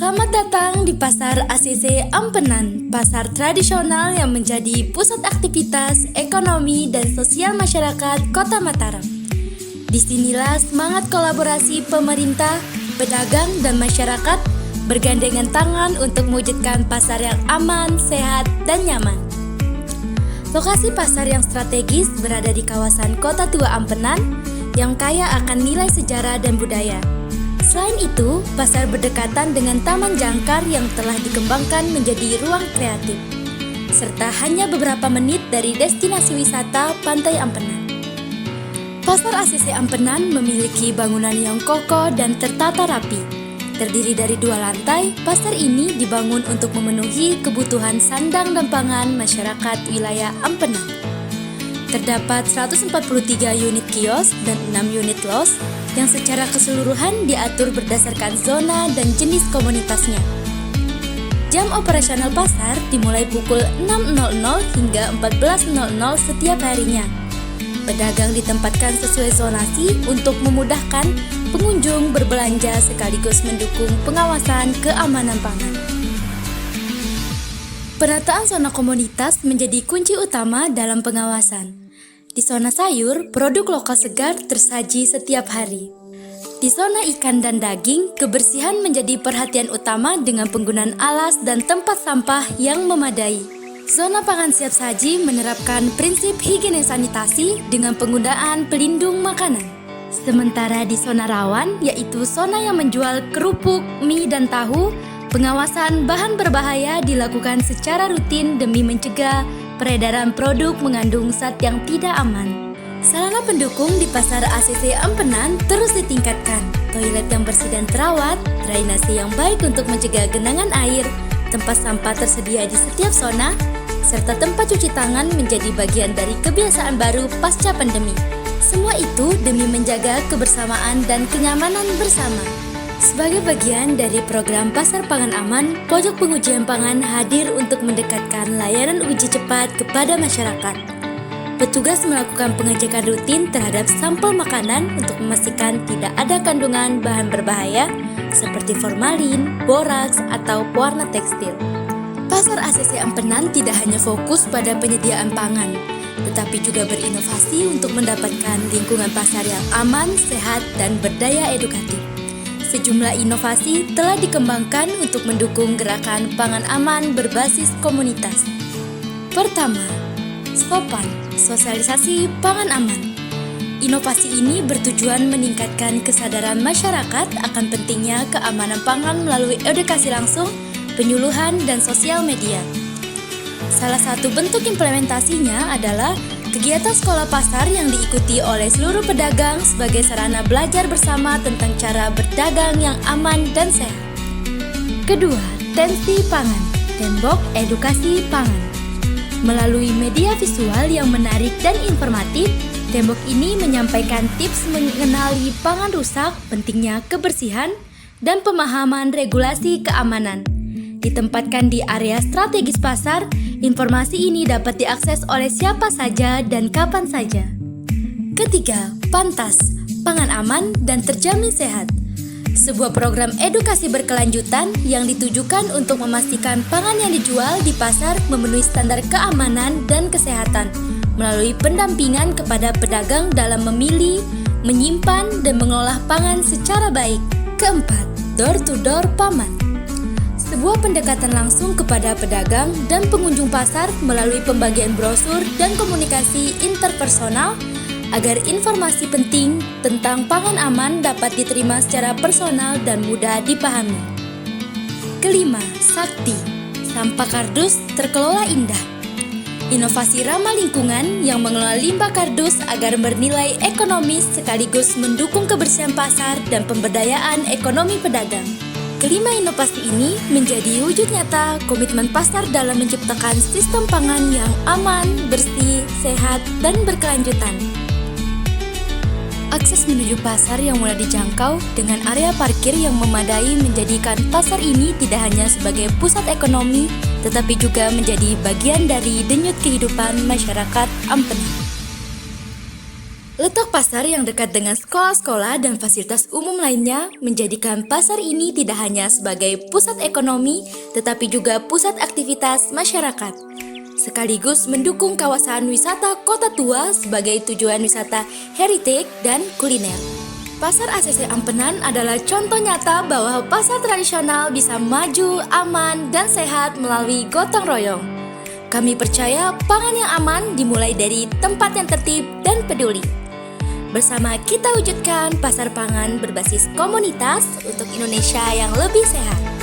Selamat datang di Pasar ACC Ampenan, pasar tradisional yang menjadi pusat aktivitas ekonomi dan sosial masyarakat Kota Mataram. Disinilah semangat kolaborasi pemerintah, pedagang, dan masyarakat bergandengan tangan untuk mewujudkan pasar yang aman, sehat, dan nyaman. Lokasi pasar yang strategis berada di kawasan Kota Tua Ampenan yang kaya akan nilai sejarah dan budaya. Selain itu, pasar berdekatan dengan Taman Jangkar yang telah dikembangkan menjadi ruang kreatif, serta hanya beberapa menit dari destinasi wisata Pantai Ampenan. Pasar ACC Ampenan memiliki bangunan yang kokoh dan tertata rapi. Terdiri dari 2 lantai, pasar ini dibangun untuk memenuhi kebutuhan sandang dan pangan masyarakat wilayah Ampenan. Terdapat 143 unit kios dan 6 unit los yang secara keseluruhan diatur berdasarkan zona dan jenis komunitasnya. Jam operasional pasar dimulai pukul 6.00 hingga 14.00 setiap harinya. Pedagang ditempatkan sesuai zonasi untuk memudahkan pengunjung berbelanja sekaligus mendukung pengawasan keamanan pangan. Penataan zona komunitas menjadi kunci utama dalam pengawasan. Di zona sayur, produk lokal segar tersaji setiap hari. Di zona ikan dan daging, kebersihan menjadi perhatian utama dengan penggunaan alas dan tempat sampah yang memadai. Zona pangan siap saji menerapkan prinsip higiene sanitasi dengan penggunaan pelindung makanan. Sementara di zona rawan, yaitu zona yang menjual kerupuk, mie, dan tahu, pengawasan bahan berbahaya dilakukan secara rutin demi mencegah peredaran produk mengandung zat yang tidak aman. Sarana pendukung di Pasar ACC Ampenan terus ditingkatkan. Toilet yang bersih dan terawat, drainase yang baik untuk mencegah genangan air, tempat sampah tersedia di setiap zona, serta tempat cuci tangan menjadi bagian dari kebiasaan baru pasca pandemi. Semua itu demi menjaga kebersamaan dan kenyamanan bersama. Sebagai bagian dari program Pasar Pangan Aman, Pojok Pengujian Pangan hadir untuk mendekatkan layanan uji cepat kepada masyarakat. Petugas melakukan pengecekan rutin terhadap sampel makanan untuk memastikan tidak ada kandungan bahan berbahaya seperti formalin, boraks, atau pewarna tekstil. Pasar ACC Ampenan tidak hanya fokus pada penyediaan pangan, tetapi juga berinovasi untuk mendapatkan lingkungan pasar yang aman, sehat, dan berdaya edukatif. Sejumlah inovasi telah dikembangkan untuk mendukung gerakan pangan aman berbasis komunitas. Pertama, Sopan, sosialisasi pangan aman. Inovasi ini bertujuan meningkatkan kesadaran masyarakat akan pentingnya keamanan pangan melalui edukasi langsung, penyuluhan, dan sosial media. Salah satu bentuk implementasinya adalah kegiatan sekolah pasar yang diikuti oleh seluruh pedagang sebagai sarana belajar bersama tentang cara berdagang yang aman dan sehat. Kedua, Tensi Pangan, Tembok Edukasi Pangan. Melalui media visual yang menarik dan informatif, tembok ini menyampaikan tips mengenali pangan rusak, pentingnya kebersihan, dan pemahaman regulasi keamanan. Ditempatkan di area strategis pasar, informasi ini dapat diakses oleh siapa saja dan kapan saja. Ketiga, Pantas, pangan aman dan terjamin sehat. Sebuah program edukasi berkelanjutan yang ditujukan untuk memastikan pangan yang dijual di pasar memenuhi standar keamanan dan kesehatan melalui pendampingan kepada pedagang dalam memilih, menyimpan, dan mengolah pangan secara baik. Keempat, Door-to-door Paman. Sebuah pendekatan langsung kepada pedagang dan pengunjung pasar melalui pembagian brosur dan komunikasi interpersonal agar informasi penting tentang pangan aman dapat diterima secara personal dan mudah dipahami. Kelima, Sakti, sampah kardus terkelola indah. Inovasi ramah lingkungan yang mengelola limbah kardus agar bernilai ekonomis sekaligus mendukung kebersihan pasar dan pemberdayaan ekonomi pedagang. Kelima inovasi ini menjadi wujud nyata komitmen pasar dalam menciptakan sistem pangan yang aman, bersih, sehat, dan berkelanjutan. Akses menuju pasar yang mudah dijangkau dengan area parkir yang memadai menjadikan pasar ini tidak hanya sebagai pusat ekonomi, tetapi juga menjadi bagian dari denyut kehidupan masyarakat Ampenan. Letak pasar yang dekat dengan sekolah-sekolah dan fasilitas umum lainnya menjadikan pasar ini tidak hanya sebagai pusat ekonomi, tetapi juga pusat aktivitas masyarakat. Sekaligus mendukung kawasan wisata Kota Tua sebagai tujuan wisata heritage dan kuliner. Pasar ACC Ampenan adalah contoh nyata bahwa pasar tradisional bisa maju, aman, dan sehat melalui gotong royong. Kami percaya pangan yang aman dimulai dari tempat yang tertib dan peduli. Bersama kita wujudkan pasar pangan berbasis komunitas untuk Indonesia yang lebih sehat.